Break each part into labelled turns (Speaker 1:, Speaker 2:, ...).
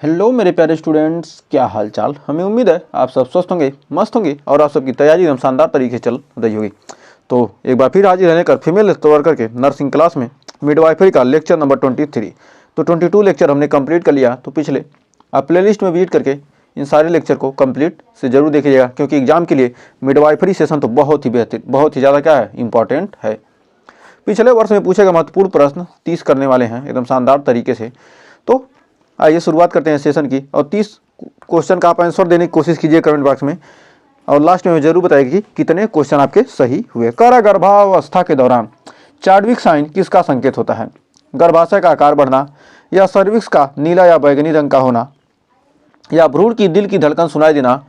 Speaker 1: Hello मेरे प्यारे students, क्या हाल चाल। हमें उम्मीद है आप सब स्वस्थ होंगे, मस्त होंगे और आप सबकी तैयारी एकदम शानदार तरीके से चल रही होगी। तो एक बार फिर हाजिर रहने कर फीमेल हेल्थ वर्कर के नर्सिंग क्लास में मिडवाइफरी का लेक्चर नंबर 23। तो 22 लेक्चर हमने कंप्लीट कर लिया। तो पिछले आप प्लेलिस्ट में विजिट करके इन सारे लेक्चर को कंप्लीट से जरूर देखिएगा, क्योंकि एग्जाम के लिए मिडवाइफरी सेशन तो बहुत ही बेहतर, बहुत ही ज़्यादा क्या है, इंपॉर्टेंट है। पिछले वर्ष में पूछे गए महत्वपूर्ण प्रश्न 30 करने वाले हैं एकदम शानदार तरीके से। तो आइए शुरुआत करते हैं सेशन की, और 30 क्वेश्चन का आप आंसर देने की कोशिश कीजिए कमेंट बॉक्स में, और लास्ट में जरूर बताइए कि कितने क्वेश्चन आपके सही हुए। गर्भावस्था के दौरान चार्डविक साइन किसका संकेत होता है? गर्भाशय का आकार बढ़ना, या सर्विक्स का नीला या बैगनी रंग का होना, या भ्रूण की दिल की धड़कन सुनाई देना,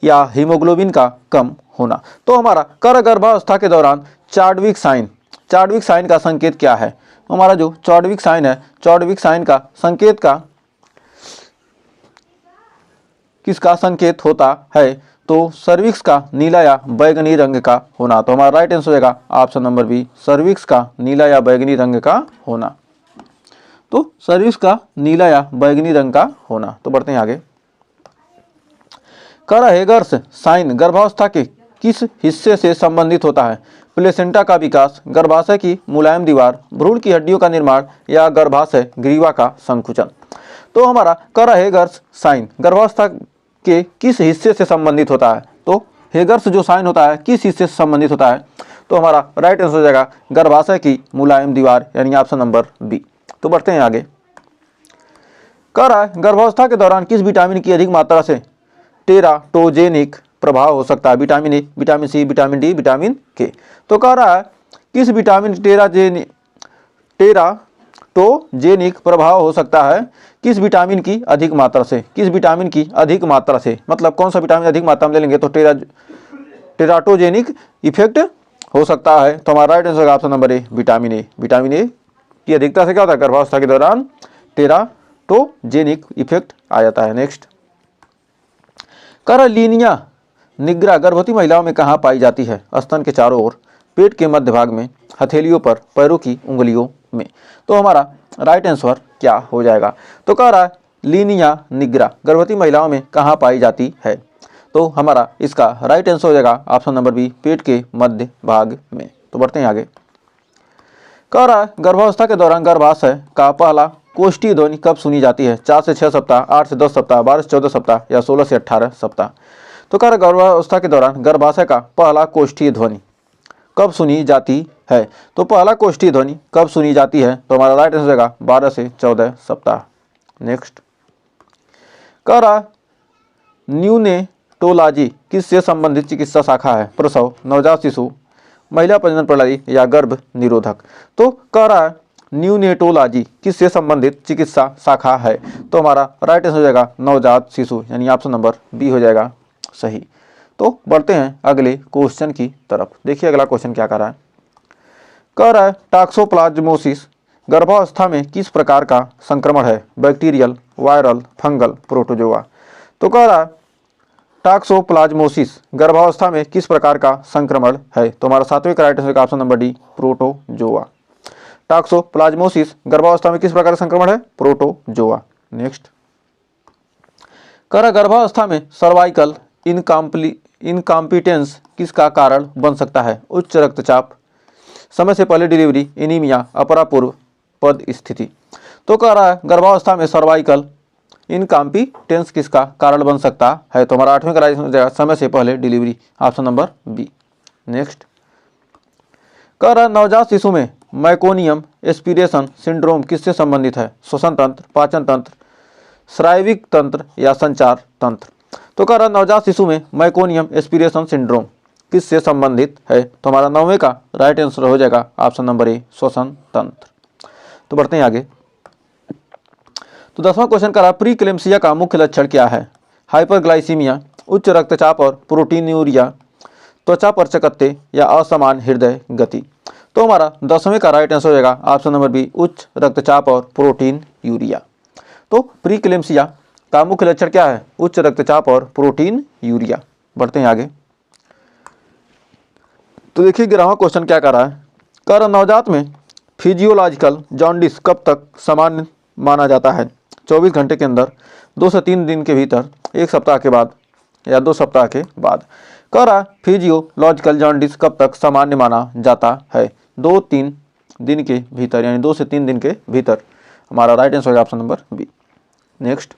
Speaker 1: या हीमोग्लोबिन का कम होना। तो हमारा गर्भावस्था के दौरान चार्डविक साइन का संकेत क्या है? हमारा जो चार्डविक साइन है, चार्डविक साइन का संकेत का किसका संकेत होता है? तो सर्विक्स का नीला या बैगनी रंग का होना। तो हमारा राइट आंसर हो जाएगा ऑप्शन नंबर बी, सर्विक्स का नीला या बैगनी रंग का होना। तो सर्विक्स का नीला या बैगनी रंग का होना। तो बढ़ते हैं आगे। हेगर्स साइन गर्भावस्था के किस हिस्से से संबंधित होता है? प्लेसेंटा का विकास, गर्भाशय की मुलायम दीवार, भ्रूण की हड्डियों का निर्माण, या गर्भाशय ग्रीवा का संकुचन। तो हमारा हेगर्स साइन गर्भावस्था के किस हिस्से से संबंधित होता है? तो हेगर्स जो साइन होता है किस हिस्से से संबंधित होता है? तो हमारा राइट आंसर हो जाएगा गर्भाशय की मुलायम दीवार, यानी ऑप्शन नंबर बी। तो बढ़ते हैं आगे। गर्भावस्था के दौरान किस विटामिन की अधिक मात्रा से टेराटोजेनिक प्रभाव हो सकता है? Vitamin A, vitamin C, vitamin D, vitamin K. तो कह रहा है किस विटामिन टेराटोजेनिक प्रभाव हो सकता है? किस विटामिन की अधिक मात्रा से? किस विटामिन की अधिक मात्रा से मतलब कौन सा विटामिन अधिक मात्रा में ले लेंगे तो टेराटोजेनिक इफेक्ट हो सकता है? तो हमारा right answer option number A, vitamin A. Vitamin A की अधिकता से क्या होता है? गर्भावस्था के दौरान टेराटोजेनिक इफेक्ट आ जाता है। नेक्स्ट, लीनिया निग्रा गर्भवती महिलाओं में कहाँ पाई जाती है? स्तन के चारों ओर, पेट के मध्य भाग में, हथेलियों पर, पैरों की उंगलियों में। तो हमारा राइट आंसर क्या हो जाएगा? तो कह रहा है लीनिया निग्रा गर्भवती महिलाओं में कहाँ पाई जाती है? तो हमारा इसका राइट आंसर हो जाएगा ऑप्शन नंबर बी, पेट के मध्य भाग में। तो बढ़ते हैं आगे। कह रहा है गर्भावस्था के दौरान गर्भाशय का पहला कोष्ठीय ध्वनि कब सुनी जाती है? 4 से 6 सप्ताह, 8 से 10 सप्ताह, 12 से 14 सप्ताह, या 16 से 18 सप्ताह। तो कह रहा गर्भावस्था के दौरान गर्भाशय का पहला कोष्ठीय ध्वनि कब सुनी जाती है? तो पहला कोष्ठीय ध्वनि कब सुनी जाती है? तो हमारा राइट आंसर होगा 12 से 14 सप्ताह। नेक्स्ट, कह रहा न्यूनेटोलॉजी किससे संबंधित चिकित्सा शाखा है? प्रसव, नवजात शिशु, महिला प्रजनन प्रणाली, या गर्भ निरोधक। तो कह रहा है न्यूनेटोलॉजी किससे संबंधित चिकित्सा शाखा है? तो हमारा राइट आंसर हो जाएगा नवजात शिशु, यानी ऑप्शन नंबर बी हो जाएगा सही। तो बढ़ते हैं अगले क्वेश्चन की तरफ। देखिए अगला क्वेश्चन क्या कर रहा है। कह रहा है टॉक्सोप्लाज्मोसिस गर्भावस्था में किस प्रकार का संक्रमण है? Bacterial, viral, fungal, protozoa. तो कह रहा है टॉक्सोप्लाज्मोसिस गर्भावस्था में किस प्रकार का संक्रमण है? तो हमारा सातवें का right answer option number D, protozoa. Toxoplasmosis गर्भावस्था में किस प्रकार का संक्रमण है? प्रोटोजोआ। नेक्स्ट, कह रहा गर्भावस्था में सर्वाइकल इनकॉम्पिटेंस किसका कारण बन सकता है? उच्च रक्तचाप, समय से पहले डिलीवरी, एनीमिया, अपरापूर्व पद स्थिति। तो कह रहा है गर्भावस्था में सर्वाइकल इनकॉम्पिटेंस किसका कारण बन सकता है? तो हमारा 8वें का राइट आंसर समय से पहले delivery, option number B. Next, कह रहा नवजात शिशु में मैकोनियम एस्पिरेशन सिंड्रोम किससे संबंधित है? श्वसन तंत्र, पाचन तंत्र, स्राविक तंत्र, या संचार तंत्र। तो कह रहा नवजात शिशु में मैकोनियम एस्पिरेशन सिंड्रोम किससे संबंधित है? तो हमारा 9वें का राइट आंसर हो जाएगा ऑप्शन नंबर ए, श्वसन तंत्र। तो बढ़ते हैं आगे। तो 10वां क्वेश्चन करा प्रीक्लेम्सिया का मुख्य लक्षण क्या है? हाइपरग्लाइसीमिया, उच्च रक्तचाप और प्रोटीनूरिया, त्वचा पर चकत्ते, या असमान हृदय गति। तो हमारा 10वें का राइट आंसर हो जाएगा ऑप्शन नंबर बी, उच्च रक्तचाप और प्रोटीन यूरिया। तो प्रीक्लेम्सिया का मुख्य लक्षण क्या है? उच्च रक्तचाप और प्रोटीन यूरिया। बढ़ते हैं आगे। तो देखिए 11वां क्वेश्चन क्या कर रहा है। कह रहा नवजात में फिजियोलॉजिकल जॉन्डिस कब तक सामान्य माना जाता है? 24 घंटे के अंदर, 2 से 3 दिन के भीतर, 1 सप्ताह के बाद या 2 सप्ताह के बाद। कह रहा फिजियोलॉजिकल जॉन्डिस कब तक सामान्य माना जाता है? 2-3 दिन के भीतर, यानी 2 से 3 दिन के भीतर। हमारा राइट आंसर होगा ऑप्शन नंबर बी। नेक्स्ट,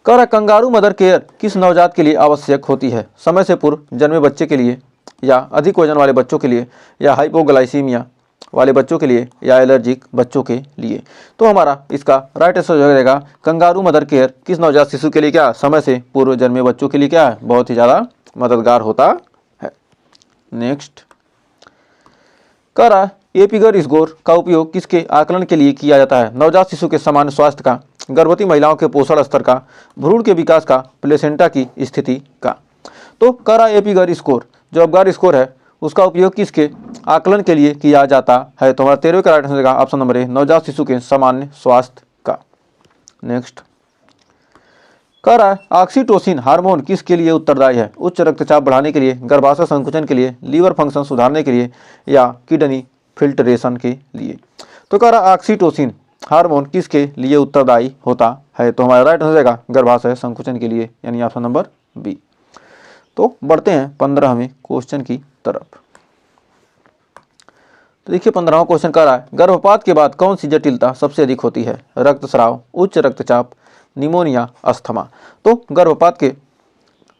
Speaker 1: कह रहा कंगारू मदर केयर किस नवजात के लिए आवश्यक होती है? समय से पूर्व जन्मे बच्चे के लिए, या अधिक वजन वाले बच्चों के लिए, या हाइपोग्लाइसीमिया वाले बच्चों के लिए, या एलर्जिक बच्चों के लिए। तो हमारा इसका राइट आंसर हो जाएगा कंगारू मदर केयर किस नवजात शिशु के लिए क्या, समय से पूर्व जन्मे बच्चों के लिए क्या है, बहुत ही ज़्यादा मददगार होता है। नेक्स्ट, कह रहा एपिगर स्कोर का उपयोग किसके आकलन के लिए किया जाता है? नवजात शिशु के सामान्य स्वास्थ्य का, गर्भवती महिलाओं के पोषण स्तर का, भ्रूण के विकास का, प्लेसेंटा की स्थिति का। तो कह रहा एपिगर स्कोर, जो अबगार स्कोर है, उसका उपयोग किसके आकलन के लिए किया जाता है? तो हमारा 13वें का right answer option number A, नवजात शिशु के सामान्य स्वास्थ्य का। नेक्स्ट, कह रहा है ऑक्सीटोसिन हार्मोन किसके लिए उत्तरदायी है? उच्च रक्तचाप बढ़ाने के लिए, गर्भाशय संकुचन के लिए, लीवर फंक्शन सुधारने के लिए, या किडनी फिल्ट्रेशन के लिए। तो कह रहा ऑक्सीटोसिन हार्मोन किसके लिए उत्तरदायी होता है? तो हमारा राइट आंसर जाएगा गर्भाशय संकुचन के लिए, यानी ऑप्शन नंबर बी। तो बढ़ते हैं 15वें क्वेश्चन की तरफ। तो देखिए 15वां क्वेश्चन कह रहा है गर्भपात के बाद कौन सी जटिलता सबसे अधिक होती है? रक्तस्राव, उच्च रक्तचाप, निमोनिया, अस्थमा। तो गर्भपात के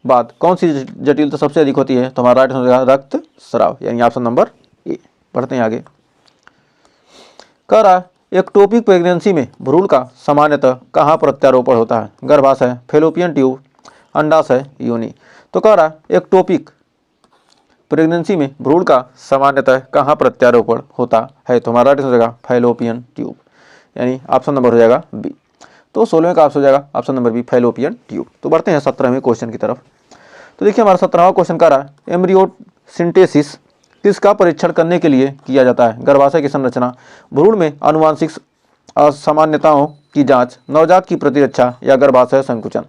Speaker 1: बाद कौन सी जटिलता सबसे अधिक होती है? तो हमारा राइट आंसर होगा रक्तस्राव, यानी ऑप्शन नंबर ए। बढ़ते हैं आगे। कह रहा एक्टोपिक प्रेगनेंसी में भ्रूण का सामान्यतः कहाँ प्रत्यारोपण होता है? गर्भाशय, फेलोपियन ट्यूब, अंडाशय, योनि। तो कह रहा एक्टोपिक प्रेगनेंसी में भ्रूण का सामान्यतः कहाँ प्रत्यारोपण होता है? तो हमारा राइट आंसर हो जाएगा फैलोपियन ट्यूब, यानी ऑप्शन नंबर हो जाएगा बी। तो 16वें का ऑप्शन हो जाएगा option number B, fallopian tube. तो बढ़ते हैं 17वें क्वेश्चन की तरफ। तो देखिए हमारा 17वां क्वेश्चन कह रहा है एम्ब्रियोसिंथेसिस किसका परीक्षण करने के लिए किया जाता है? गर्भाशय की संरचना, भ्रूण में आनुवांशिक असामान्यताओं की जांच, नवजात की प्रतिरक्षा, या गर्भाशय संकुचन।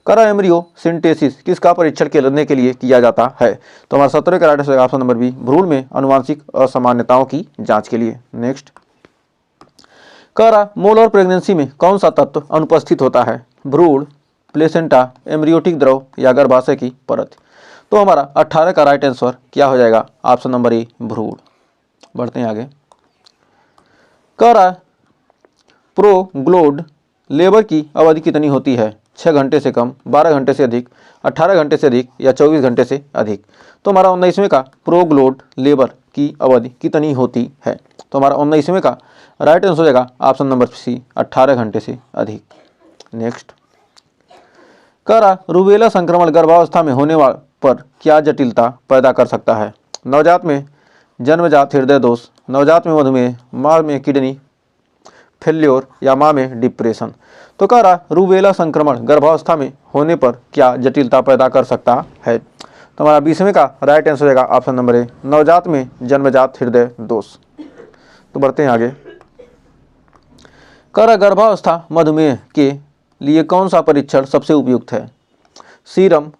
Speaker 1: करा एम्ब्रियो सिंथेसिस किसका परीक्षण करने के लिए किया जाता है? तो हमारा 17वें का right answer option number B, भ्रूण में आनुवांशिक असामान्यताओं की जांच के लिए। नेक्स्ट, कह रहा मोलर प्रेगनेंसी में कौन सा तत्व अनुपस्थित होता है? भ्रूण, प्लेसेंटा, एम्ब्रियोटिक द्रव, या गर्भाशय की परत। तो हमारा 18 का राइट आंसर क्या हो जाएगा? ऑप्शन नंबर ए, भ्रूण। बढ़ते हैं आगे। कह रहा प्रोग्लोड लेबर की अवधि कितनी होती है? 6 घंटे से कम, 12 घंटे से अधिक, 18 घंटे से अधिक, या 24 घंटे से अधिक। तो हमारा 19वें का प्रोग्लोड लेबर की अवधि कितनी होती है? तो हमारा 19वें का राइट आंसर हो जाएगा ऑप्शन नंबर सी, 18 घंटे से अधिक। नेक्स्ट, कह रहा रूबेला संक्रमण गर्भावस्था में होने पर क्या जटिलता पैदा कर सकता है? नवजात में जन्मजात हृदय दोष, नवजात में मधुमेह, माँ में किडनी फेल्योर, या माँ में डिप्रेशन। तो कह रहा रूबेला संक्रमण गर्भावस्था में होने पर क्या जटिलता पैदा कर सकता है? तो हमारा 20वें का राइट आंसर हो जाएगा ऑप्शन नंबर ए, नवजात में जन्मजात हृदय दोष। तो बढ़ते हैं आगे। कह रहा गर्भावस्था मधुमेह के लिए कौन सा परीक्षण सबसे उपयुक्त है? सीरम,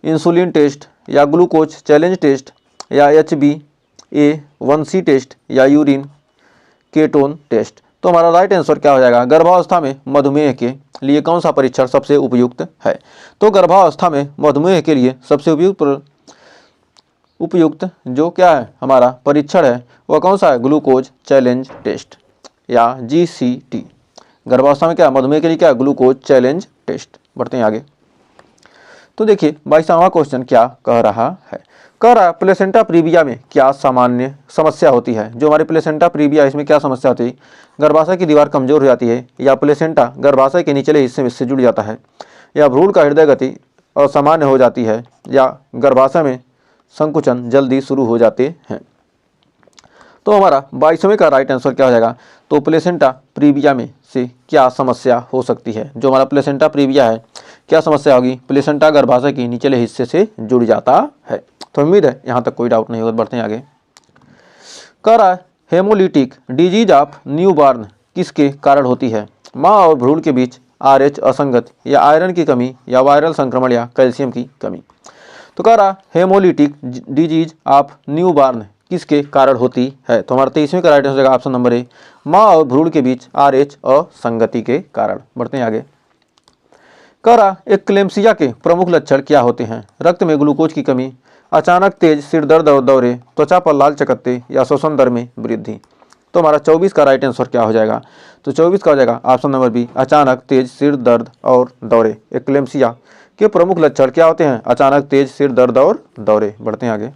Speaker 1: इंसुलिन टेस्ट, या ग्लूकोज चैलेंज टेस्ट, या HbA1c टेस्ट, या यूरिन केटोन टेस्ट। तो हमारा राइट आंसर क्या हो जाएगा? गर्भावस्था में मधुमेह के लिए कौन सा परीक्षण सबसे उपयुक्त है? तो गर्भावस्था में मधुमेह के लिए सबसे उपयुक्त जो क्या है हमारा परीक्षण है वह कौन सा है? ग्लूकोज चैलेंज टेस्ट, या GCT। गर्भावस्था में क्या मधुमेह के लिए क्या? Glucose challenge test. बढ़ते हैं आगे। तो देखिए 22वां क्वेश्चन क्या कह रहा है? कह रहा है प्लेसेंटा प्रीविया में क्या सामान्य समस्या होती है? जो हमारी प्लेसेंटा प्रीविया इसमें क्या समस्या होती है? गर्भाशय की दीवार कमजोर हो जाती है, या प्लेसेंटा गर्भाशय के निचले हिस्से में से जुड़ जाता है, या भ्रूण का हृदय गति असामान्य हो जाती है, या गर्भाशय में संकुचन जल्दी शुरू हो जाते हैं। तो हमारा 22वें का राइट आंसर क्या हो जाएगा? तो प्लेसेंटा प्रीविया में से क्या समस्या हो सकती है? जो हमारा प्लेसेंटा प्रीविया है क्या समस्या होगी? प्लेसेंटा गर्भाशय के निचले हिस्से से जुड़ जाता है। तो उम्मीद है यहाँ तक कोई डाउट नहीं होगा। बढ़ते हैं आगे। कह रहा है हेमोलिटिक डिजीज ऑफ न्यूबॉर्न किसके कारण होती है? माँ और भ्रूण के बीच RH असंगत, या आयरन की कमी, या वायरल संक्रमण, या कैल्शियम की कमी। तो कह रहा हेमोलिटिक डिजीज ऑफ न्यूबॉर्न किसके कारण होती है? तो हमारा 23वें का राइट आंसर हो जाएगा ऑप्शन नंबर ए, माँ और भ्रूण के बीच RH असंगति के कारण। बढ़ते हैं आगे। कह रहा एक्लेम्सिया के प्रमुख लक्षण क्या होते हैं? रक्त में ग्लूकोज की कमी, अचानक तेज सिर दर्द और दौरे, त्वचा पर लाल चकत्ते या श्वसन दर में वृद्धि। तो हमारा 24 का राइट आंसर क्या हो जाएगा? तो 24 का हो जाएगा ऑप्शन नंबर बी, अचानक तेज सिर दर्द और दौरे। एक्लेम्सिया के प्रमुख लक्षण क्या होते हैं? अचानक तेज सिर दर्द और दौरे। बढ़ते हैं आगे।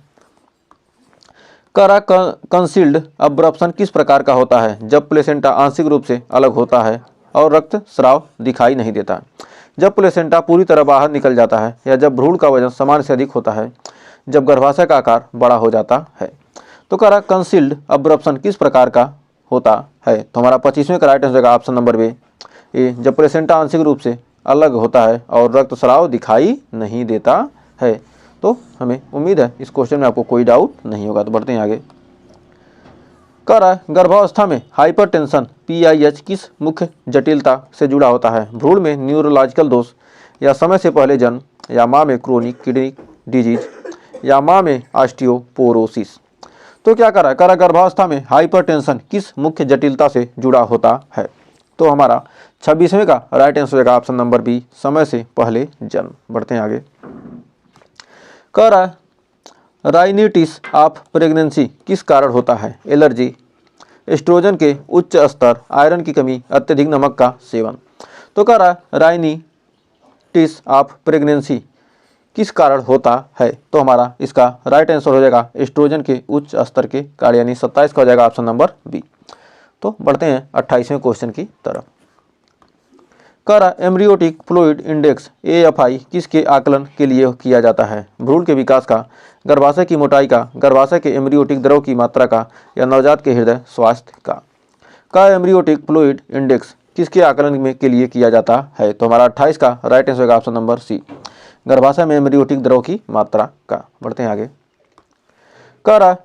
Speaker 1: करा कंसील्ड अब्रप्शन किस प्रकार का होता है? जब प्लेसेंटा आंशिक रूप से अलग होता है और रक्त स्राव दिखाई नहीं देता, जब प्लेसेंटा पूरी तरह बाहर निकल जाता है, या जब भ्रूण का वजन सामान्य से अधिक होता है, जब गर्भाशय का आकार बड़ा हो जाता है। तो कह रहा कंसील्ड अब्रप्शन किस प्रकार का होता है? तो हमारा 25वें का राइट आंसर होगा ऑप्शन नंबर बी ए, जब प्लेसेंटा आंशिक रूप से अलग होता है और रक्तस्राव दिखाई नहीं देता है। तो हमें उम्मीद है इस क्वेश्चन में आपको कोई डाउट नहीं होगा। तो बढ़ते हैं आगे। कह रहा है गर्भावस्था में हाइपरटेंशन PIH किस मुख्य जटिलता से जुड़ा होता है? भ्रूण में न्यूरोलॉजिकल दोष, या समय से पहले जन्म, या माँ में क्रोनिक किडनी डिजीज, या माँ में ऑस्टियोपोरोसिस। तो क्या कह रहा है गर्भावस्था में हाइपरटेंशन किस मुख्य जटिलता से जुड़ा होता है? तो हमारा 26वें का राइट आंसर होगा ऑप्शन नंबर बी, समय से पहले जन्म। बढ़ते हैं आगे। कह रहा है राइनिटिस ऑफ प्रेगनेंसी किस कारण होता है? एलर्जी, एस्ट्रोजन के उच्च स्तर, आयरन की कमी, अत्यधिक नमक का सेवन। तो कह रहा है राइनिटिस ऑफ प्रेगनेंसी किस कारण होता है? तो हमारा इसका राइट आंसर हो जाएगा एस्ट्रोजन के उच्च स्तर के कारण, यानी 27 का हो जाएगा ऑप्शन नंबर बी। तो बढ़ते हैं 28वें क्वेश्चन की तरफ। कह रहा एम्ब्रियोटिक फ्लूइड इंडेक्स AFI किसके आकलन के लिए किया जाता है? भ्रूण के विकास का, गर्भाशय की मोटाई का, गर्भाशय के एम्ब्रियोटिक द्रव की मात्रा का, या नवजात के हृदय स्वास्थ्य का। का एम्ब्रियोटिक फ्लूइड इंडेक्स किसके आकलन में के लिए किया जाता है? तो हमारा 28 का राइट आंसर होगा ऑप्शन नंबर सी, गर्भाशय में एम्ब्रियोटिक द्रव की मात्रा का। बढ़ते हैं आगे। कह रहा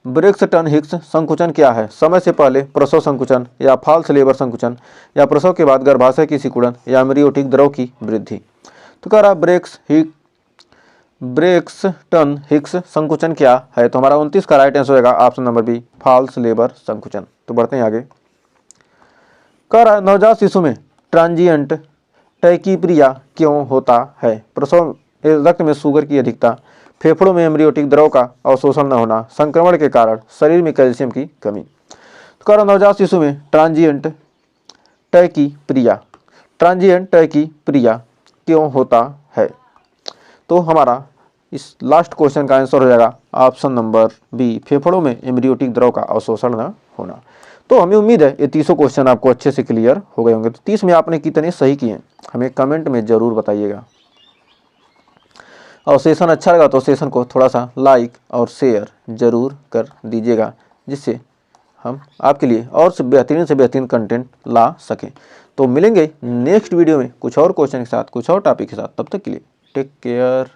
Speaker 1: ब्रेक्सटन हिक्स संकुचन क्या है? समय से पहले प्रसव संकुचन, या फॉल्स लेबर संकुचन, या प्रसव के बाद गर्भाशय की सिकुड़न, या एम्ब्रियोटिक द्रव की वृद्धि। तो कह रहा ब्रेक्सटन हिक्स संकुचन क्या है? तो हमारा 29 का राइट आंसर होगा option number B, false labour संकुचन। तो बढ़ते हैं आगे। कह रहा नवजात शिशु में ट्रांजिएंट टैकीप्रिया क्यों होता है? प्रसव, रक्त में शुगर की अधिकता, फेफड़ों में एम्ब्रियोटिक द्रव का अवशोषण न होना, संक्रमण के कारण, शरीर में कैल्शियम की कमी। तो कह रहा नवजात शिशु में ट्रांजिएंट टैकीप्रिया क्यों होता है? तो हमारा इस लास्ट क्वेश्चन का आंसर हो जाएगा ऑप्शन नंबर बी, फेफड़ों में एम्ब्रियोटिक द्रव का अवशोषण न होना। तो हमें उम्मीद है ये 30 क्वेश्चन आपको अच्छे से क्लियर हो गए होंगे। तो 30 में आपने कितने सही किए हमें कमेंट में ज़रूर बताइएगा, और सेशन अच्छा लगा तो सेशन को थोड़ा सा लाइक और शेयर ज़रूर कर दीजिएगा, जिससे हम आपके लिए और से बेहतरीन कंटेंट ला सकें। तो मिलेंगे नेक्स्ट वीडियो में कुछ और क्वेश्चन के साथ, कुछ और टॉपिक के साथ। तब तक के लिए टेक केयर।